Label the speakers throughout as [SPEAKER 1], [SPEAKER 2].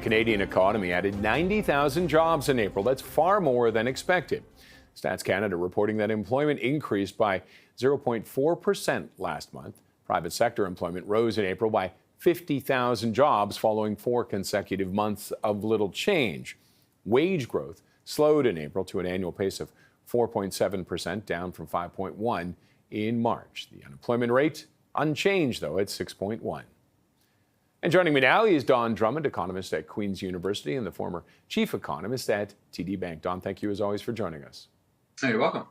[SPEAKER 1] Canadian economy added 90,000 jobs in April. That's far more than expected. Stats Canada reporting that employment increased by 0.4% last month. Private sector employment rose in April by 50,000 jobs following 4 consecutive months of little change. Wage growth slowed in April to an annual pace of 4.7%, down from 5.1% in March. The unemployment rate unchanged, though, at 6.1%. And joining me now is Don Drummond, economist at Queen's University and the former chief economist at TD Bank. Don, thank you as always for joining us.
[SPEAKER 2] Hey, you're welcome.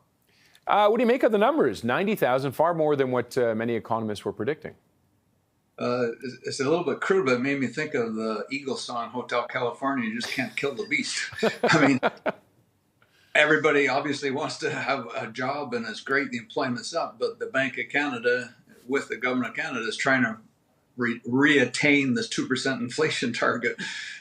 [SPEAKER 1] What do you make of the numbers? 90,000, far more than what many economists were predicting.
[SPEAKER 2] It's a little bit crude, but it made me think of the Eagles song, Hotel California, You Just Can't Kill the Beast. I mean, everybody obviously wants to have a job, and it's great, the employment's up, but the Bank of Canada, with the government of Canada, is trying to reattain this 2% inflation target.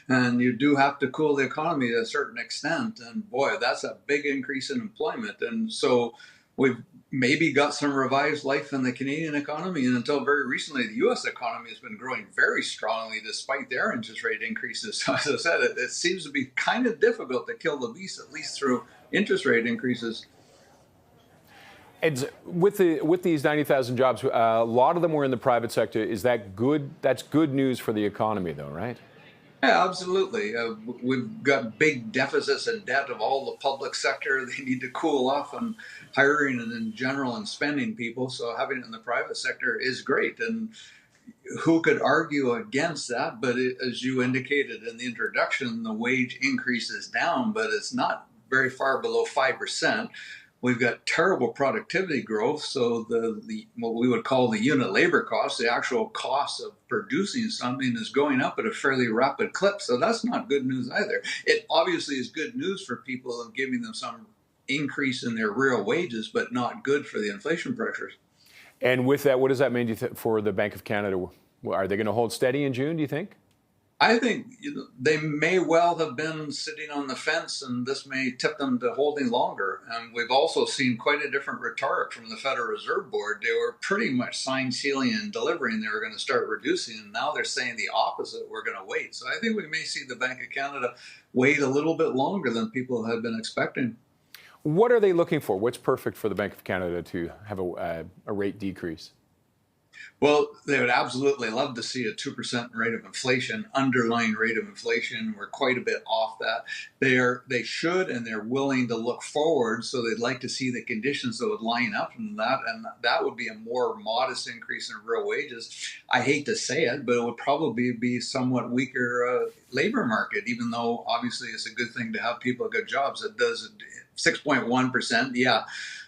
[SPEAKER 2] And you do have to cool the economy to a certain extent. And boy, that's a big increase in employment. And so we've maybe got some revived life in the Canadian economy. And until very recently, the U.S. economy has been growing very strongly despite their interest rate increases. So as I said, it seems to be kind of difficult to kill the beast, at least through interest rate increases.
[SPEAKER 1] And with these 90,000 jobs, a lot of them were in the private sector. Is that good? That's good news for the economy, though, right?
[SPEAKER 2] Yeah, absolutely. We've got big deficits and debt of all the public sector. They need to cool off on hiring and in general and spending people. So having it in the private sector is great. And who could argue against that? But as you indicated in the introduction, the wage increase is down, but it's not very far below 5%. We've got terrible productivity growth, so the what we would call the unit labor cost, the actual cost of producing something, is going up at a fairly rapid clip. So that's not good news either. It obviously is good news for people of giving them some increase in their real wages, but not good for the inflation pressures.
[SPEAKER 1] And with that, what does that mean for the Bank of Canada? Are they going to hold steady in June, do you think?
[SPEAKER 2] I think they may well have been sitting on the fence, and this may tip them to holding longer. And we've also seen quite a different rhetoric from the Federal Reserve Board. They were pretty much sign sealing and delivering they were going to start reducing, and now they're saying the opposite, we're going to wait. So I think we may see the Bank of Canada wait a little bit longer than people had been expecting.
[SPEAKER 1] What are they looking for? What's perfect for the Bank of Canada to have a rate decrease?
[SPEAKER 2] Well, they would absolutely love to see a 2% rate of inflation, underlying rate of inflation. We're quite a bit off that. They should, and they're willing to look forward, so they'd like to see the conditions that would line up from that, and that would be a more modest increase in real wages. I hate to say it, but it would probably be somewhat weaker labor market, even though obviously it's a good thing to have people get jobs. It does 6.1%, yeah.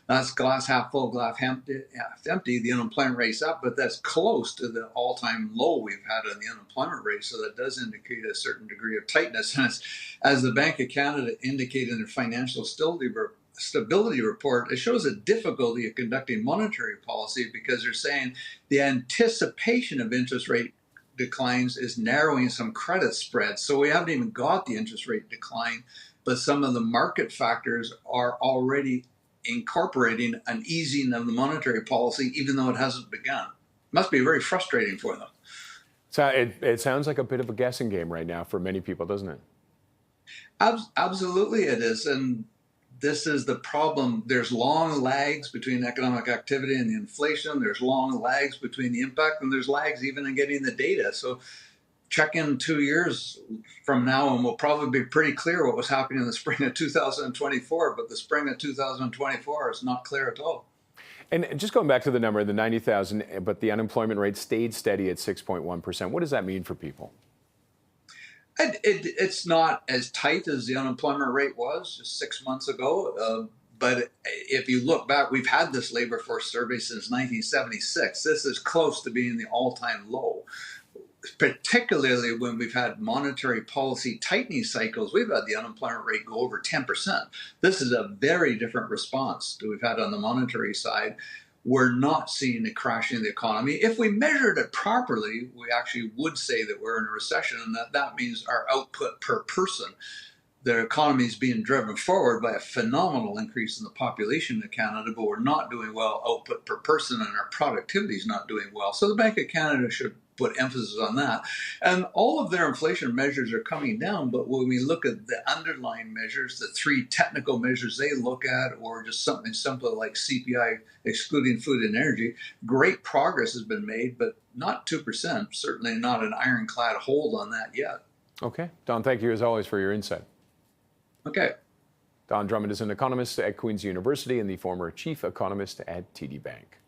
[SPEAKER 2] That's glass half full, glass empty. The unemployment rate's up, but that's close to the all-time low we've had on the unemployment rate. So that does indicate a certain degree of tightness. And as the Bank of Canada indicated in their financial stability report, it shows a difficulty of conducting monetary policy because they're saying the anticipation of interest rate declines is narrowing some credit spreads. So we haven't even got the interest rate decline, but some of the market factors are already incorporating an easing of the monetary policy, even though it hasn't begun. Must be very frustrating for them.
[SPEAKER 1] So it sounds like a bit of a guessing game right now for many people, doesn't it?
[SPEAKER 2] Absolutely it is. And this is the problem. There's long lags between economic activity and the inflation. There's long lags between the impact, and there's lags even in getting the data. So check in 2 years from now, and we'll probably be pretty clear what was happening in the spring of 2024. But the spring of 2024 is not clear at all.
[SPEAKER 1] And just going back to the number, the 90,000, but the unemployment rate stayed steady at 6.1%. What does that mean for people?
[SPEAKER 2] It's not as tight as the unemployment rate was just 6 months ago. But if you look back, we've had this labor force survey since 1976. This is close to being the all-time low. Particularly when we've had monetary policy tightening cycles, we've had the unemployment rate go over 10%. This is a very different response that we've had on the monetary side. We're not seeing a crashing of the economy. If we measured it properly, we actually would say that we're in a recession, and that means our output per person. their economy is being driven forward by a phenomenal increase in the population of Canada, but we're not doing well output per person and our productivity is not doing well. So the Bank of Canada should put emphasis on that. And all of their inflation measures are coming down, but when we look at the underlying measures, the three technical measures they look at, or just something simple like CPI excluding food and energy, great progress has been made, but not 2%, certainly not an ironclad hold on that yet.
[SPEAKER 1] Okay. Don, thank you as always for your insight.
[SPEAKER 2] Okay.
[SPEAKER 1] Don Drummond is an economist at Queen's University and the former chief economist at TD Bank.